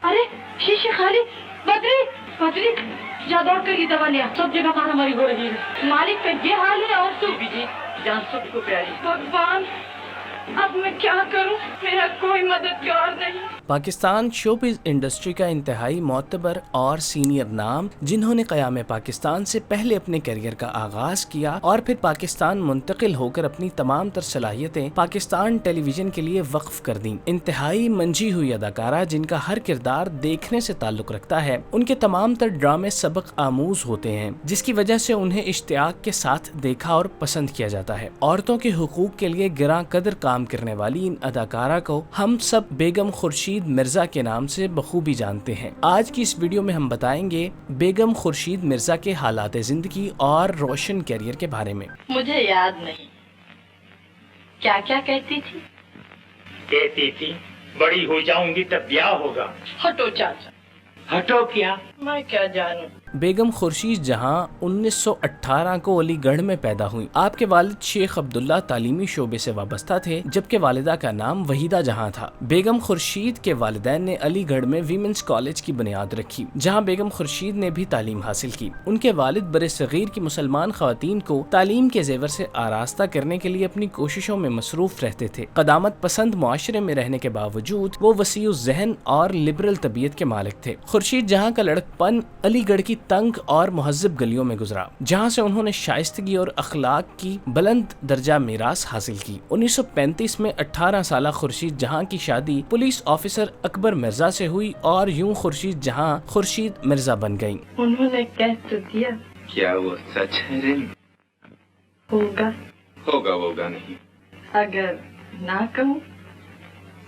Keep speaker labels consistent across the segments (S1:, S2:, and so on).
S1: अरे शीशे खाली। बद्री बद्री जा दौड़ कर ये दवा ले आ, सब जगह खाना मरी हो रही है। मालिक का ये हाल है और तू भी जान सबको प्यारी। भगवान अब मैं क्या करूं, मेरा कोई मददगार नहीं।
S2: पाकिस्तान शोबिज़ इंडस्ट्री का इंतहाई मोतबर और सीनियर नाम, जिन्होंने क़याम पाकिस्तान से पहले अपने करियर का आगाज किया और फिर पाकिस्तान मुंतकिल होकर अपनी तमाम तर सलाहियतें पाकिस्तान टेलीविजन के लिए वक्फ कर दी। इंतहाई मंजी हुई अदाकारा जिनका हर किरदार देखने से ताल्लुक रखता है। उनके तमाम तर ड्रामे सबक आमूज होते हैं, जिसकी वजह से उन्हें इश्तियाक के साथ देखा और पसंद किया जाता है। औरतों के हुकूक के लिए गिरां कदर काम करने वाली इन अदाकारा को हम सब बेगम खुर्शीद मिर्जा के नाम से बखूबी जानते हैं। आज की इस वीडियो में हम बताएंगे बेगम खुर्शीद मिर्जा के हालात जिंदगी और रोशन कैरियर के बारे में।
S1: मुझे याद नहीं क्या क्या कहती थी
S3: बड़ी हो जाऊंगी तब ब्याह होगा।
S1: हटो चाचा।
S3: हटो क्या?
S1: मैं क्या जानूं।
S2: बेगम खुर्शीद जहां 1918 को अलीगढ़ में पैदा हुई। आपके वालिद शेख अब्दुल्ला तालीमी शोबे से वाबस्ता थे, जबकि वालिदा का नाम वहीदा जहां था। बेगम खुर्शीद के वालिदैन ने अलीगढ़ में वीमेंस कॉलेज की बुनियाद रखी, जहां बेगम खुर्शीद ने भी तालीम हासिल की। उनके वालिद बरे सगीर की मुसलमान खवातीन को तालीम के जेवर से आरास्ता करने के लिए अपनी कोशिशों में मसरूफ रहते थे। कदामत पसंद मुआशरे में रहने के बावजूद वो वसीउ ज़हन और लिबरल तबीयत के मालिक थे। खुर्शीद जहां का लड़कपन अलीगढ़ की तंग और मुहज्जब गलियों में गुजरा, जहां से उन्होंने शाइस्तगी और अखलाक की बुलंद दर्जा मीरास हासिल की। 1935 में 18 साला खुर्शीद जहां की शादी पुलिस ऑफिसर अकबर मिर्जा से हुई और यूं खुर्शीद जहां खुर्शीद मिर्जा बन गईं।
S1: उन्होंने कह तो दिया।
S3: क्या वो सच है रे?
S1: होगा
S3: होगा नहीं।
S1: अगर ना कहूँ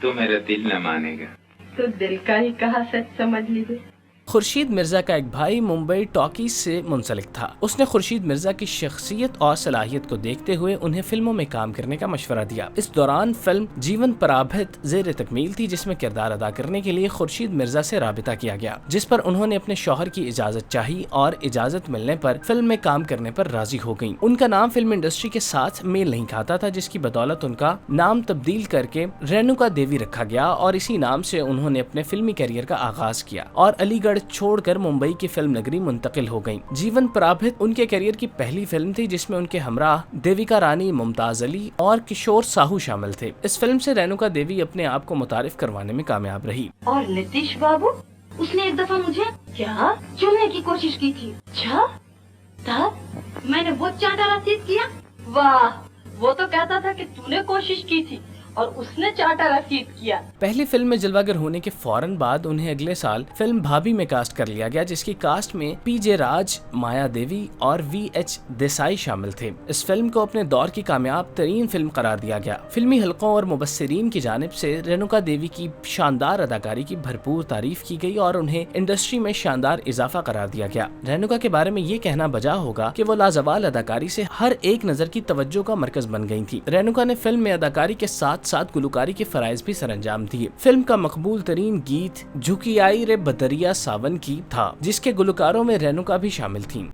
S3: तो मेरा दिल न मानेगा।
S1: तो दिल का ही कहा सच समझ लीजिए।
S2: खुर्शीद मिर्जा का एक भाई मुंबई टॉकीज से मुंसलिक था। उसने खुर्शीद मिर्जा की शख्सियत और सलाहियत को देखते हुए उन्हें फिल्मों में काम करने का मशवरा दिया। इस दौरान फिल्म जीवन पराभित ज़ेर तकमील थी, जिसमें किरदार अदा करने के लिए खुर्शीद मिर्जा से राबिता किया गया, जिस पर उन्होंने अपने शौहर की इजाजत चाही और इजाजत मिलने पर फिल्म में काम करने पर राजी हो गयी। उनका नाम फिल्म इंडस्ट्री के साथ मेल नहीं खाता था, जिसकी बदौलत उनका नाम तब्दील करके रेणुका देवी रखा गया और इसी नाम से उन्होंने अपने फिल्मी करियर का आगाज किया और अलीगढ़ छोड़कर मुंबई की फिल्म नगरी मुंतकिल हो गईं। जीवन पराभित उनके करियर की पहली फिल्म थी, जिसमें उनके हमराह देविका रानी, मुमताज अली और किशोर साहू शामिल थे। इस फिल्म से रेणुका देवी अपने आप को मुतारिफ करवाने में कामयाब रही।
S1: और नीतीश बाबू, उसने एक दफा मुझे क्या चुनने की कोशिश की थी। अच्छा, तब मैंने वो चाटा रसीद किया। वाह, वो तो कहता था कि तूने कोशिश की थी और उसने चाटा रसीद किया।
S2: पहली फिल्म में जलवागर होने के फौरन बाद उन्हें अगले साल फिल्म भाभी में कास्ट कर लिया गया, जिसकी कास्ट में पीजे राज, माया देवी और वीएच देसाई शामिल थे। इस फिल्म को अपने दौर की कामयाब तरीन फिल्म करार दिया गया। फिल्मी हलकों और मुबस्सिरीन की जानिब से रेणुका देवी की शानदार अदाकारी की भरपूर तारीफ की गई और उन्हें इंडस्ट्री में शानदार इजाफा करार दिया गया। रेणुका के बारे में ये कहना बजा होगा कि वो लाजवाल अदाकारी से हर एक नजर की तवज्जो का मरकज बन गई थी। रेणुका ने फिल्म में अदाकारी के साथ गुलकारी के फराइज भी सरअंजाम दिए। फिल्म का मकबूल तरीन गीत झुकी आई रे बदरिया सावन की था, जिसके गुलकारों में रेणुका भी शामिल थीं।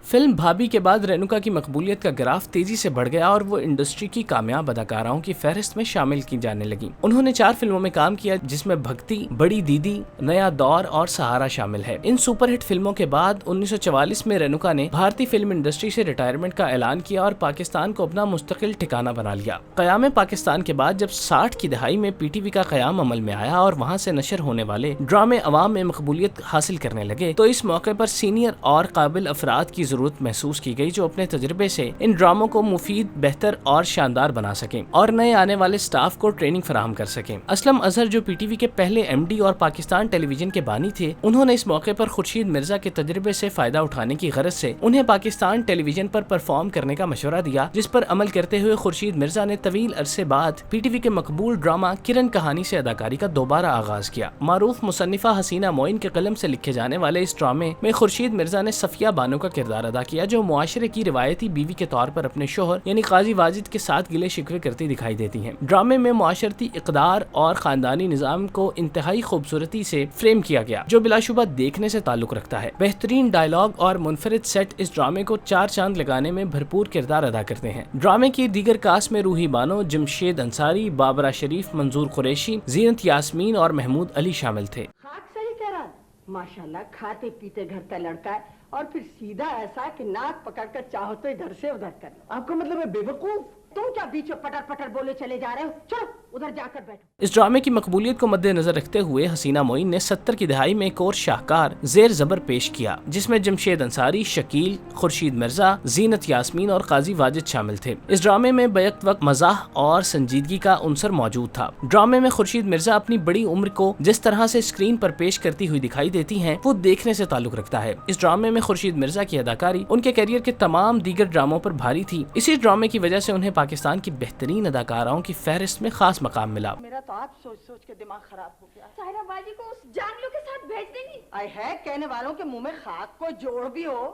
S2: फिल्म भाभी के बाद रेणुका की मकबूलियत का ग्राफ तेजी से बढ़ गया और वो इंडस्ट्री की कामयाब अदाकाराओं की फहरिस्त में शामिल की जाने लगी। उन्होंने 4 फिल्मों में काम किया, जिसमें भक्ति, बड़ी दीदी, नया दौर और सहारा शामिल है। इन सुपरहिट फिल्मों के बाद 1944 में रेणुका ने भारतीय फिल्म इंडस्ट्री से रिटायरमेंट का ऐलान किया और पाकिस्तान को अपना मुस्तकिल ठिकाना बना लिया। क़याम पाकिस्तान के बाद जब 60 की दहाई में पीटीवी का क़याम अमल में आया और वहाँ से नशर होने वाले ड्रामे अवाम में मकबूलियत हासिल करने लगे, तो इस मौके पर सीनियर और काबिल अफराद की जरूरत महसूस की गई, जो अपने तजुर्बे से इन ड्रामों को मुफीद, बेहतर और शानदार बना सकें और नए आने वाले स्टाफ को ट्रेनिंग फराहम कर सकें। असलम अजहर, जो पीटीवी के पहले एमडी और पाकिस्तान टेलीविजन के बानी थे, उन्होंने इस मौके पर खुर्शीद मिर्जा के तजुर्बे से फायदा उठाने की गरज से उन्हें पाकिस्तान टेलीविजन पर परफॉर्म करने का मशवरा दिया, जिस पर अमल करते हुए खुर्शीद मिर्जा ने तवील अरसे बाद पीटीवी के मकबूल ड्रामा किरण कहानी से अदाकारी का दोबारा आगाज किया। मारूफ मुसन्निफा हसीना मोइन के कलम से लिखे जाने वाले इस ड्रामे में खुर्शीद मिर्जा ने सफिया बानो का किरदार ادا کیا جو معاشرے کی روایتی بیوی کے طور پر اپنے شوہر یعنی قاضی واجد کے ساتھ گلے شکوے کرتی دکھائی دیتی ہیں۔ ڈرامے میں معاشرتی اقدار اور خاندانی نظام کو انتہائی خوبصورتی سے فریم کیا گیا جو بلا شبہ دیکھنے سے تعلق رکھتا ہے۔ بہترین ڈائلاگ اور منفرد سیٹ اس ڈرامے کو 4 چاند لگانے میں بھرپور کردار ادا کرتے ہیں۔ ڈرامے کی دیگر کاسٹ میں روحی بانو، جمشید انصاری، بابرہ شریف، منظور قریشی، زینت یاسمین اور محمود علی شامل تھے۔
S4: خاک صحیح کہہ رہا ماشاءاللہ، کھاتے پیتے گھر کا لڑکا ہے اور پھر سیدھا ایسا کہ ناک پکڑ کر چاہو تو ادھر سے ادھر کر لو۔ آپ کا مطلب ہے بے وقوف؟ تم کیا بیچ میں پٹر پٹر بولے چلے جا رہے ہو؟ چلو ادھر جا کر بیٹھو۔
S2: اس ڈرامے کی مقبولیت کو مد نظر رکھتے ہوئے حسینہ معین نے 70 کی دہائی میں ایک اور شاہکار زیر زبر پیش کیا جس میں جمشید انصاری، شکیل، خورشید مرزا، زینت یاسمین اور قاضی واجد شامل تھے۔ اس ڈرامے میں بیک وقت مزاح اور سنجیدگی کا عنصر موجود تھا۔ ڈرامے میں خورشید مرزا اپنی بڑی عمر کو جس طرح سے اسکرین پر پیش کرتی ہوئی دکھائی دیتی ہیں وہ دیکھنے سے تعلق رکھتا ہے۔ اس ڈرامے میں خورشید مرزا کی اداکاری ان کے کیریئر کے تمام دیگر ڈراموں پر بھاری تھی۔ اسی ڈرامے کی وجہ سے انہیں پاکستان کی بہترین اداکاراؤں کی فہرست میں خاص مقام ملا۔
S4: میرا تو آپ سوچ سوچ کے دماغ خراب ہو گیا۔
S1: سائرہ باجی کو اس جانلو کے ساتھ بھیج دیں گی؟
S4: آئے ہے کہنے والوں کے منہ میں خاک کو جوڑ بھی ہو،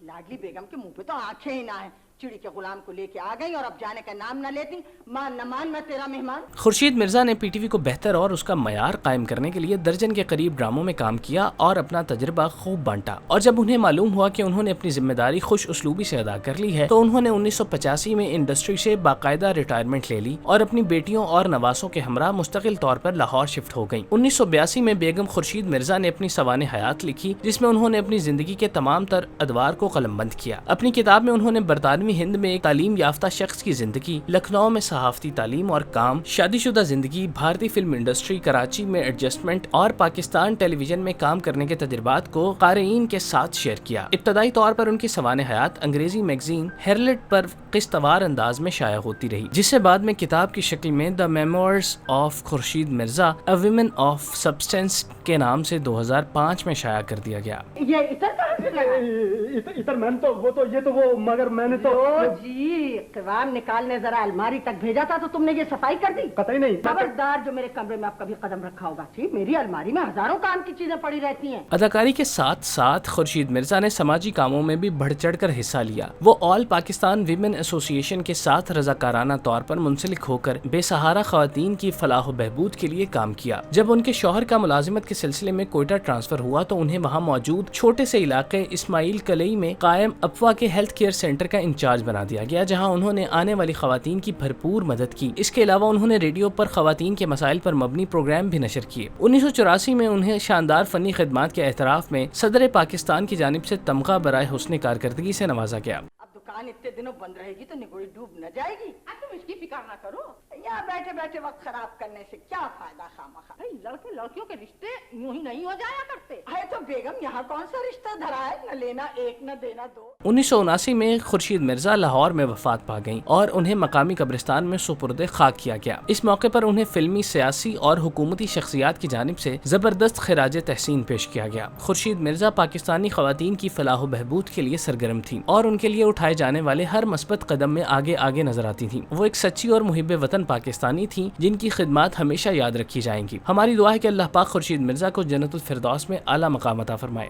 S4: لاڈلی بیگم کے منہ پہ تو آنکھیں ہی نہ ہیں۔ چڑی کے غلام کو لے کے آ گئی اور اب جانے کا نام نہ لیتی۔ مان نہ مان میں تیرا مہمان۔
S2: خورشید مرزا نے پی ٹی وی کو بہتر اور اس کا معیار قائم کرنے کے لیے درجن کے قریب ڈراموں میں کام کیا اور اپنا تجربہ خوب بانٹا، اور جب انہیں معلوم ہوا کہ انہوں نے اپنی ذمہ داری خوش اسلوبی سے ادا کر لی ہے تو انہوں نے 1985 میں انڈسٹری سے باقاعدہ ریٹائرمنٹ لے لی اور اپنی بیٹیوں اور نواسوں کے ہمراہ مستقل طور پر لاہور شفٹ ہو گئیں۔ 1982 میں بیگم خورشید مرزا نے اپنی سوانح حیات لکھی جس میں انہوں نے اپنی زندگی کے تمام تر ادوار کو قلم بند کیا۔ اپنی کتاب میں انہوں نے برطانوی ہند میں ایک تعلیم یافتہ شخص کی زندگی، لکھنؤ میں صحافتی تعلیم اور کام، شادی شدہ زندگی، بھارتی فلم انڈسٹری، کراچی میں ایڈجسٹمنٹ اور پاکستان ٹیلی ویژن میں کام کرنے کے تجربات کو قارئین کے ساتھ شیئر کیا۔ ابتدائی طور پر ان کی سوانح حیات انگریزی میگزین ہیرلڈ پر قسط وار انداز میں شائع ہوتی رہی جسے بعد میں کتاب کی شکل میں the memoirs of Khurshid Mirza a woman of substance کے نام سے 2005 میں شائع کر دیا گیا۔
S4: یہ اتر کہاں سے لگا؟
S5: اتر میں تو وہ مگر میں نے تو
S4: جی قوام نکالنے ذرا الماری تک بھیجا تھا تو تم نے یہ صفائی کر دی؟
S5: قطعی نہیں۔
S4: خبردار جو میرے کمرے میں آپ کبھی قدم رکھا ہوگا، ٹھیک؟ میری الماری میں ہزاروں کام کی چیزیں پڑی رہتی ہیں۔
S2: اداکاری کے ساتھ ساتھ خورشید مرزا نے سماجی کاموں میں بھی بڑھ چڑھ کر حصہ لیا۔ وہ آل پاکستان ویمن ایسوسی ایشن کے ساتھ رضاکارانہ طور پر منسلک ہو کر بے سہارا خواتین کی فلاح و بہبود کے لیے کام کیا۔ جب ان کے شوہر کا ملازمت کے سلسلے میں کوئٹہ ٹرانسفر ہوا تو انہیں وہاں موجود چھوٹے سے علاقے اسماعیل کلئی میں قائم افوا کے ہیلتھ کیئر سینٹر کا انچارج بنا دیا گیا جہاں انہوں نے آنے والی خواتین کی بھرپور مدد کی۔ اس کے علاوہ انہوں نے ریڈیو پر خواتین کے مسائل پر مبنی پروگرام بھی نشر کیے۔ 1984 میں انہیں شاندار فنی خدمات کے اعتراف میں صدر پاکستان کی جانب سے تمغہ برائے حسن کارکردگی سے نوازا گیا۔
S4: اب دکان اتنے دنوں بند رہے گی تو نگوئی ڈوب نہ جائے گی۔ اب تم اس کی فکر نہ کرو، یہاں بیٹھے بیٹھے وقت خراب کرنے سے کیا فائدہ خامخواہ۔ لڑکے لڑکیوں کے رشتے یوں ہی نہیں ہو جایا کرتے۔ ہے تو بیگم یہاں کون سا رشتہ دھرا ہے؟ نہ لینا ایک نہ دینا دو۔
S2: 1979 میں خورشید مرزا لاہور میں وفات پا گئیں اور انہیں مقامی قبرستان میں سپرد خاک کیا گیا۔ اس موقع پر انہیں فلمی، سیاسی اور حکومتی شخصیات کی جانب سے زبردست خراج تحسین پیش کیا گیا۔ خورشید مرزا پاکستانی خواتین کی فلاح و بہبود کے لیے سرگرم تھیں اور ان کے لیے اٹھائے جانے والے ہر مثبت قدم میں آگے آگے نظر آتی تھیں۔ وہ ایک سچی اور محب وطن پاکستانی تھیں جن کی خدمات ہمیشہ یاد رکھی جائیں گی۔ ہماری دعا ہے کہ اللہ پاک خورشید مرزا کو جنت الفردوس میں اعلیٰ مقام عطا فرمائے،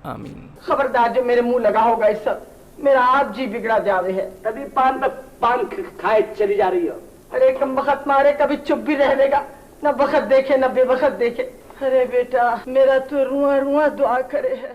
S2: آمین۔
S4: خبردار جو میرے منہ لگا ہوگا اس سب، میرا آپ جی بگڑا جاوے ہے۔
S5: کبھی پان کھائے چلی جا رہی ہو۔
S4: ارے کم بخت مارے، کبھی چپ بھی رہ لے گا، نہ بخت دیکھے نہ بے بخت دیکھے۔ ارے بیٹا میرا تو رواں رواں دعا کرے ہے۔